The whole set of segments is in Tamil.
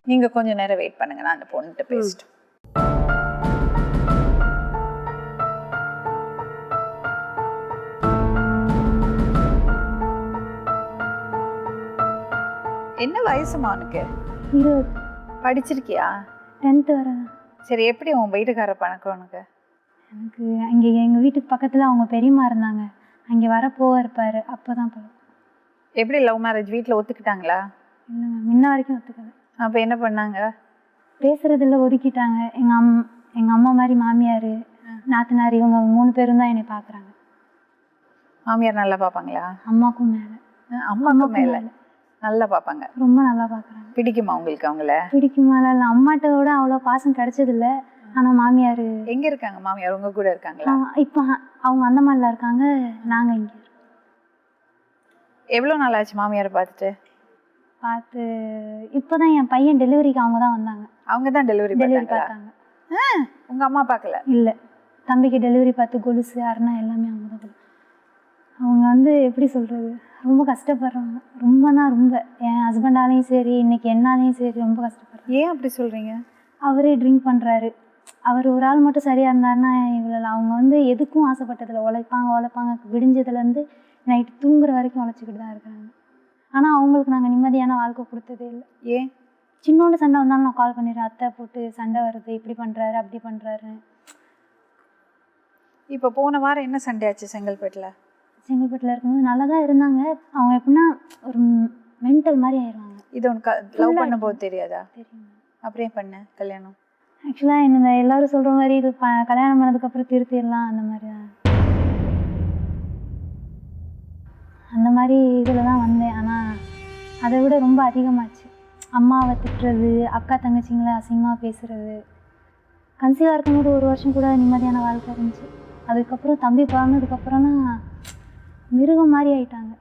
நீங்க கொஞ்ச நேரம் வெயிட் பண்ணுங்க, நான் அந்த பொண்ணுகிட்ட பேசிட்டு. என்ன வயசுமா உனக்கு? 20. படிச்சிருக்கியா? 10th வரை. சரி, எப்படி உன் வீட்டுக்கார பணக்கம் உனக்கு? எனக்கு அங்கே எங்கள் வீட்டுக்கு பக்கத்தில் அவங்க பெரியம்மா இருந்தாங்க, அங்கே வர போக இருப்பார், அப்போ தான் பழக்கம். எப்படி லவ் மேரேஜ்? வீட்டில் ஒத்துக்கிட்டாங்களா? இல்லை மேம், இன்ன வரைக்கும் ஒத்துக்கல. அப்போ என்ன பண்ணாங்க? பேசுகிறதில்ல, ஒதுக்கிட்டாங்க. எங்கள் அம்மா மாதிரி மாமியார் நாத்தனார் இவங்க 3 பேரும் தான் என்னை பார்க்குறாங்க. மாமியார் நல்லா பார்ப்பாங்களா? அம்மாக்கும் மேலே. அம்மாவுக்கும் மேலே நல்லா பார்ப்பாங்க. ரொம்ப நல்லா பார்க்குறாங்க. பிடிக்குமா உங்களுக்கு அவங்கள? பிடிக்குமா? இல்லை, அம்மாட்ட விட அவ்வளோ பாசம் கிடைச்சதில்ல. ஆனால் மாமியார் எங்கே இருக்காங்க? மாமியார் உங்க கூட இருக்காங்களா? இப்போ அவங்க அந்தமான்ல இருக்காங்க, நாங்கள் இங்கே இருக்கோம். எவ்வளோ நாள் ஆச்சு மாமியாரை பார்த்துட்டு? பார்த்து இப்போ தான் என் பையன் டெலிவரிக்கு அவங்க தான் வந்தாங்க. அவங்க தான் டெலிவரி பார்த்தாங்க. உங்க அம்மா பார்க்கல? இல்லை, தம்பிக்கு டெலிவரி பார்த்து கொலுசு அரணா எல்லாமே அவங்க தான். அவங்க வந்து எப்படி சொல்கிறது, ரொம்ப கஷ்டப்படுறாங்க. ரொம்ப என் ஹஸ்பண்டாலையும் சரி, இன்னைக்கு என்னாலையும் சரி ரொம்ப கஷ்டப்படுறாங்க. ஏன் அப்படி சொல்கிறீங்க? அவரே ட்ரிங்க் பண்ணுறாரு. அவர் ஒரு ஆள் மட்டும் சரியாக இருந்தாருன்னா இவ்வளோ. அவங்க வந்து எதுக்கும் ஆசைப்பட்டதில்லை. உழைப்பாங்க விடிஞ்சதுலேருந்து நைட்டு தூங்குற வரைக்கும் உழைச்சிக்கிட்டு தான் இருக்கிறாங்க. ஆனால் அவங்களுக்கு நாங்கள் நிம்மதியான வாழ்க்கை கொடுத்ததே இல்லை. ஏன்? சின்னோண்டு சண்டை வந்தாலும் நான் கால் பண்ணிடுறேன், அத்தை போட்டு சண்டை வருது, இப்படி பண்ணுறாரு அப்படி பண்ணுறாரு. இப்போ போன வாரம் என்ன சண்டை ஆச்சு செங்கல்பேட்டில்? செங்கல்பேட்டில் இருக்கும்போது நல்லா தான் இருந்தாங்க. அவங்க எப்படின்னா ஒரு மென்டல் மாதிரி ஆயிடுவாங்க. இது உனக்கு லவ் பண்ணும்போது தெரியாதா? தெரியும். அப்படியே பண்ண கல்யாணம்? ஆக்சுவலாக என்ன எல்லோரும் சொல்கிற மாதிரி இது கல்யாணம் பண்ணதுக்கப்புறம் திருத்திடலாம் அந்த மாதிரி தான். அந்த மாதிரி இதில் தான் வந்தேன். ஆனால் அதை விட ரொம்ப அதிகமாச்சு. அம்மாவை திட்டுறது, அக்கா தங்கச்சிங்களை அசிங்கமாக பேசுகிறது. கன்சீவாக இருக்கும்போது 1 வருஷம் கூட நிம்மதியான வாழ்க்கை இருந்துச்சு. அதுக்கப்புறம் தம்பி பிறந்ததுக்கப்புறம்னா மிருகம் மாதிரி ஆயிட்டாங்க.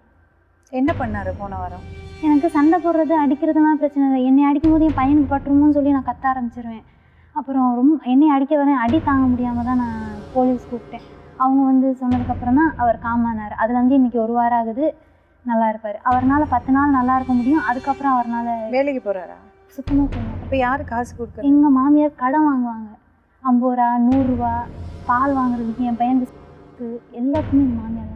என்ன பண்ணாரு போன வாரம்? எனக்கு சண்டை போடுறது அடிக்கிறதுலாம் பிரச்சனை இல்லை. என்னை அடிக்கும்போது என் பையனுக்கு பட்டுருமோன்னு சொல்லி நான் கத்த ஆரம்பிச்சிருவேன். அப்புறம் என்னை அடிக்க வரேன், அடி தாங்க முடியாமல் தான் நான் போலீஸ் கூப்பிட்டேன். அவங்க வந்து சொன்னதுக்கப்புறம் தான் அவர் காமானார். அதுலேருந்து இன்றைக்கி 1 வாரம் ஆகுது, நல்லா இருப்பார். அவரால் 10 நாள் நல்லா இருக்க முடியும். அதுக்கப்புறம் அவரால் வேலைக்கு போகிறாரா? சுத்தமாக போகணும். இப்போ யார் காசு கொடுக்குறது? எங்கள் மாமியார் கடன் வாங்குவாங்க. 50 ரூபா 100 ரூபா பால் வாங்குறதுக்கு, என் பையனுக்கு எல்லாத்துக்குமே எங்கள் மாமியார்